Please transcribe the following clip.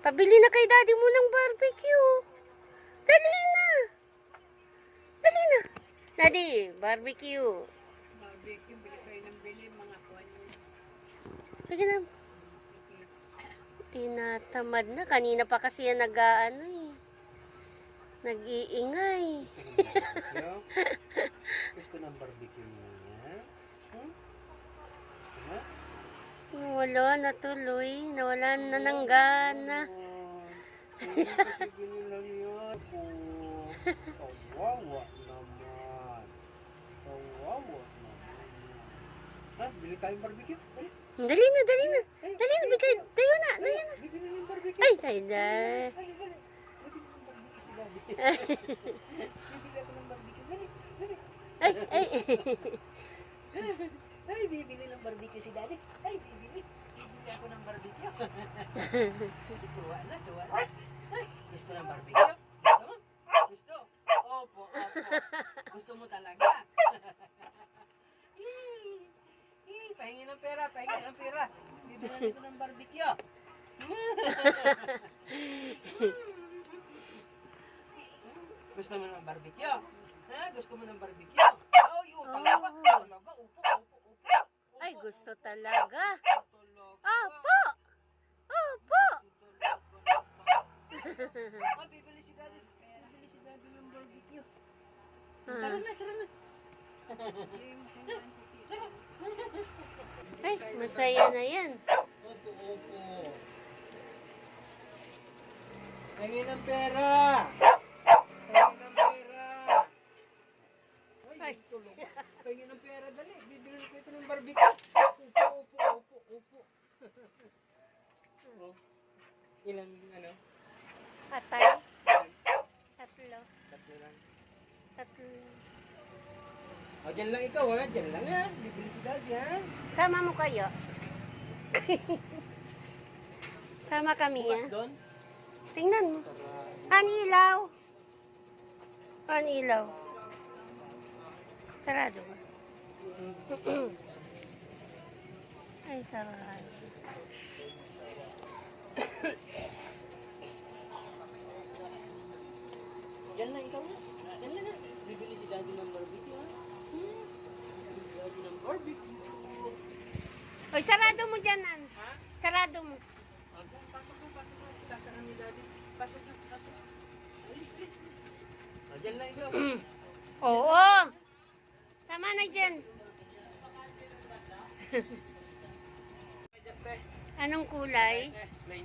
Pabili na kay daddy mo ng barbecue. Dali na. Dali na. Daddy, barbecue. Barbecue, bili kayo ng bili, mga kuwan yun. Sige na. Tinatamad na. Kanina pa kasi yan nag-aano eh. Nag-iingay. Gusto ng barbecue niya? Wala na tuloy. Nawalan na ng gana. Sige lang yan po. Kawawa naman. Kawawa naman. Ha? Bili tayong barbecue? Dali na, dali na. Dali na, bigay. Tayo na, tayo na. Bibili ng barbecue. Ay, tayo na. Bibili ako ng barbecue. Dali, dali. Ay, ay. Ay, bibili ng barbecue si daddy. Ay, bibili. Bibili ako ng barbecue. Tuwa na, tuwa na. Ay, gusto ng barbecue? Gusto mo? Gusto? Opo, opo. Gusto mo talaga? Pahingi ng pera, pahingi ng pera. Bibili ko ng barbecue. Gusto mo ng barbecue? Ha? Gusto mo ng barbecue? Oh, yun talaga. Talaga, upo, upo, upo. Ay, gusto talaga. Talaga. Opo. Opo. Oh, bibili si daddy. Bibili si daddy ng barbecue. Ah. Tara na, tara na. Ay, masaya na yan. Opo, opo. Pahingi ng pera. Pahingi ng pera. Ay, tulog. Pahingi ng pera, dali. Bibili ko ito ng barbecue. Upo, upo, upo, upo. Oh. Ilang, ano? Patay. Tatlo. Tatlo lang. Tatlo. O, dyan lang ikaw, ha? Dyan lang, ha? Bibili si daddy, ha? Sama mo kayo. Sama kami, Bukas ha? doon? Tingnan mo. Panilaw. Panilaw. Sarado ba? Ay, sarado. Dyan lang ikaw, ha? Dyan lang, ha? Bibili si daddy ng barbecue, ha? Bibili si daddy ng barbecue. Oy, sarado mo dyan, An. Ha? Sarado mo. Okay, pasok mo, pasok mo. Sasarang ni daddy. Pasok na, pasok. Please, please, please. O, dyan lang ikaw. Oo. Tama na dyan. Just, eh. Anong kulay? Plain.